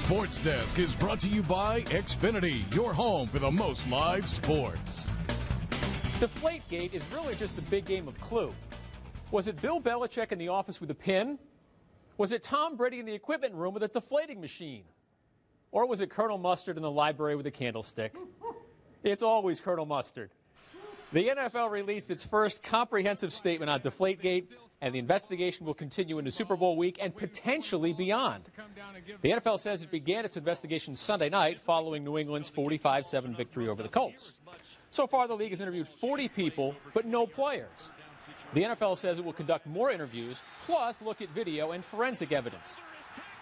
Sports Desk is brought to you by Xfinity, your home for the most live sports. Deflategate is really just a big game of Clue. Was it Bill Belichick in the office with a pin? Was it Tom Brady in the equipment room with a deflating machine? Or was it Colonel Mustard in the library with a candlestick? It's always Colonel Mustard. The NFL released its first comprehensive statement on Deflategate, and the investigation will continue into Super Bowl week and potentially beyond. The NFL says it began its investigation Sunday night following New England's 45-7 victory over the Colts. So far, the league has interviewed 40 people, but no players. The NFL says it will conduct more interviews, plus look at video and forensic evidence.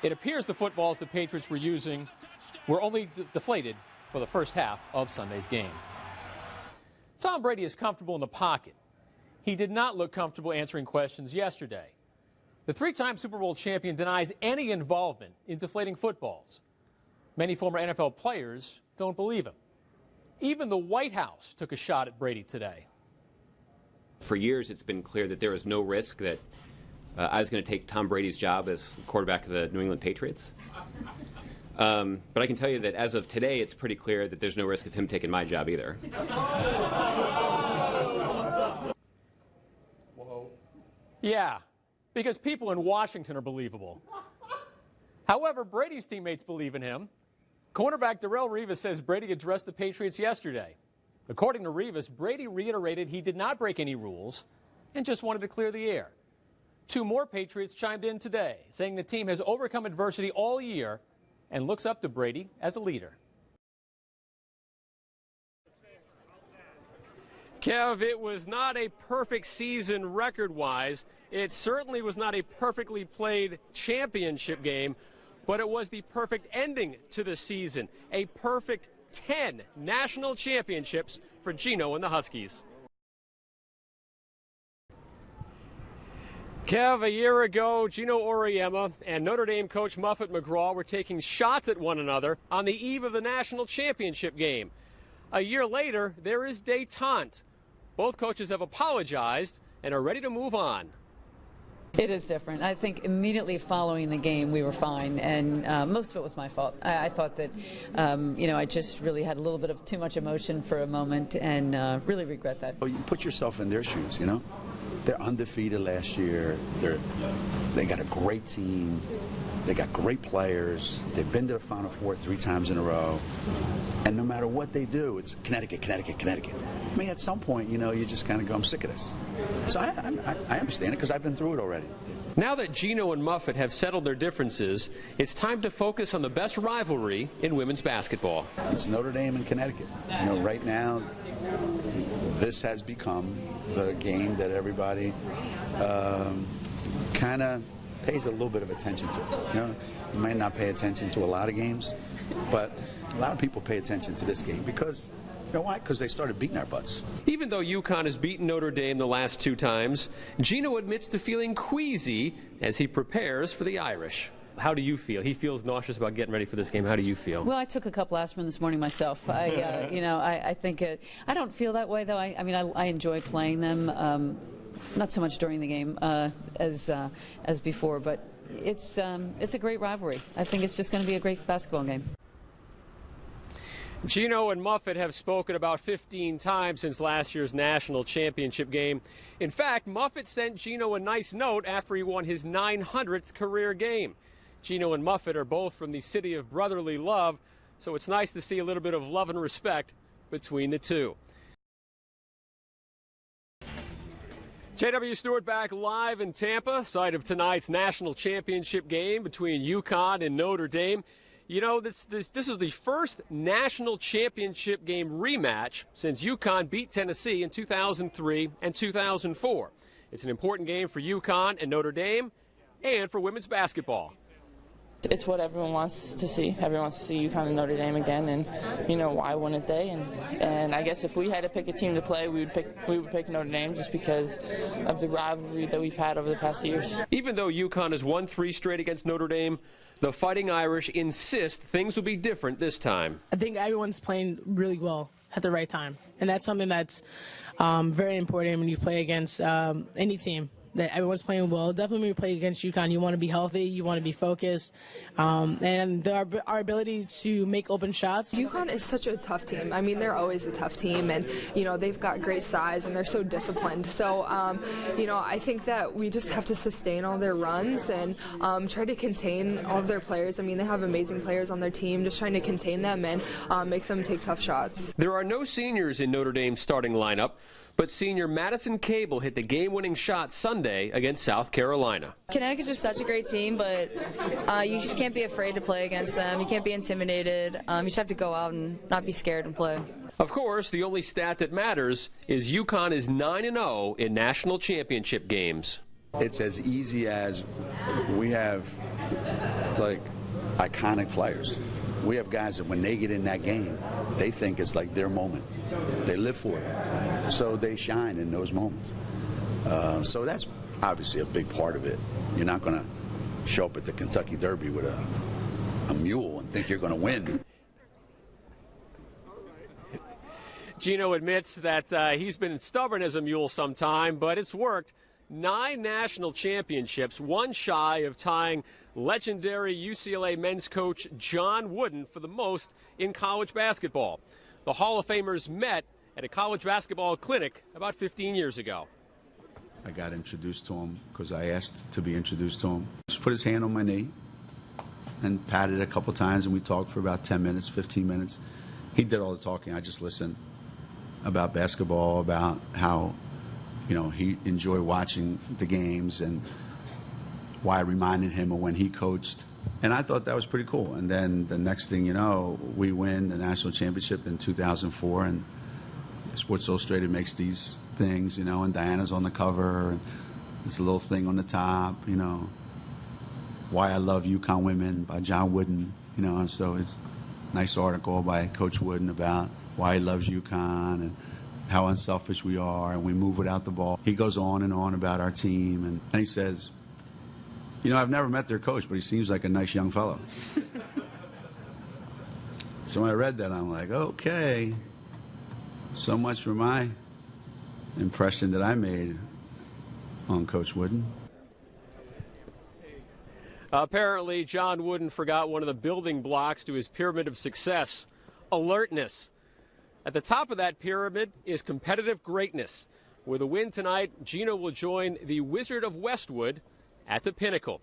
It appears the footballs the Patriots were using were only deflated for the first half of Sunday's game. Tom Brady is comfortable in the pocket. He did not look comfortable answering questions yesterday. The three-time Super Bowl champion denies any involvement in deflating footballs. Many former NFL players don't believe him. Even the White House took a shot at Brady today. For years, it's been clear that there was no risk that I was going to take Tom Brady's job as quarterback of the New England Patriots. But I can tell you that as of today, it's pretty clear that there's no risk of him taking my job either. Yeah, because people in Washington are believable. However, Brady's teammates believe in him. Cornerback Darrelle Revis says Brady addressed the Patriots yesterday. According to Revis, Brady reiterated he did not break any rules and just wanted to clear the air. Two more Patriots chimed in today, saying the team has overcome adversity all year and looks up to Brady as a leader. Kev, it was not a perfect season record-wise. It certainly was not a perfectly played championship game, but it was the perfect ending to the season. A perfect 10 national championships for Gino and the Huskies. Kev, a year ago, Gino Auriemma and Notre Dame coach Muffet McGraw were taking shots at one another on the eve of the national championship game. A year later, there is détente. Both coaches have apologized and are ready to move on. It is different. I think immediately following the game we were fine, and most of it was my fault. I thought that, I just really had a little bit of too much emotion for a moment and really regret that. Well, you put yourself in their shoes, you know? They're undefeated last year. They got a great team. They got great players. They've been to the Final Four 3 times in a row. And no matter what they do, it's Connecticut, Connecticut, Connecticut. I mean, at some point, you just kind of go, I'm sick of this. So I understand it because I've been through it already. Now that Gino and Muffet have settled their differences, it's time to focus on the best rivalry in women's basketball. It's Notre Dame and Connecticut. Right now, this has become the game that everybody kind of pays a little bit of attention to. You might not pay attention to a lot of games, but a lot of people pay attention to this game because, you know why? Because they started beating our butts. Even though UConn has beaten Notre Dame the last 2 times, Gino admits to feeling queasy as he prepares for the Irish. How do you feel? He feels nauseous about getting ready for this game. How do you feel? Well, I took a couple aspirin this morning myself. I think I don't feel that way though. I enjoy playing them. Not so much during the game as before, but it's a great rivalry. I think it's just going to be a great basketball game. Gino and Muffet have spoken about 15 times since last year's national championship game. In fact, Muffet sent Gino a nice note after he won his 900th career game. Gino and Muffet are both from the city of brotherly love, so it's nice to see a little bit of love and respect between the two. J.W. Stewart back live in Tampa, site of tonight's national championship game between UConn and Notre Dame. This is the first national championship game rematch since UConn beat Tennessee in 2003 and 2004. It's an important game for UConn and Notre Dame and for women's basketball. It's what everyone wants to see. Everyone wants to see UConn and Notre Dame again, and why wouldn't they? And I guess if we had to pick a team to play, we would pick Notre Dame just because of the rivalry that we've had over the past years. Even though UConn has won 3 straight against Notre Dame, the Fighting Irish insist things will be different this time. I think everyone's playing really well at the right time, and that's something that's very important when you play against any team. that everyone's playing well. Definitely when you play against UConn, you want to be healthy, you want to be focused, and our ability to make open shots. UConn is such a tough team. I mean, they're always a tough team, and, you know, they've got great size, and they're so disciplined. So, you know, I think that we just have to sustain all their runs and try to contain all of their players. I mean, they have amazing players on their team, just trying to contain them and make them take tough shots. There are no seniors in Notre Dame's starting lineup, but senior Madison Cable hit the game-winning shot Sunday against South Carolina. Connecticut's just such a great team, but you just can't be afraid to play against them. You can't be intimidated. You just have to go out and not be scared and play. Of course, the only stat that matters is UConn is 9-0 in national championship games. It's as easy as we have, like, iconic players. We have guys that when they get in that game, they think it's like their moment. They live for it. So they shine in those moments. So that's obviously a big part of it. You're not going to show up at the Kentucky Derby with a mule and think you're going to win. Gino admits that he's been stubborn as a mule sometime, but it's worked. 9 national championships, one shy of tying legendary UCLA men's coach John Wooden for the most in college basketball. The Hall of Famers met at a college basketball clinic about 15 years ago. I got introduced to him because I asked to be introduced to him. Just put his hand on my knee and patted it a couple times, and we talked for about 10 minutes, 15 minutes. He did all the talking. I just listened about basketball, about how, you know, he enjoyed watching the games and why I reminded him of when he coached. And I thought that was pretty cool. And then the next thing you know, we win the national championship in 2004, and Sports Illustrated makes these things, you know, and Diana's on the cover, and there's a little thing on the top, you know, Why I Love UConn Women by John Wooden, you know, and so it's a nice article by Coach Wooden about why he loves UConn and how unselfish we are, and we move without the ball. He goes on and on about our team, and he says, you know, I've never met their coach, but he seems like a nice young fellow. So when I read that, I'm like, okay, so much for my impression that I made on Coach Wooden. Apparently, John Wooden forgot one of the building blocks to his pyramid of success: alertness. At the top of that pyramid is competitive greatness. With a win tonight, Gino will join the Wizard of Westwood at the pinnacle.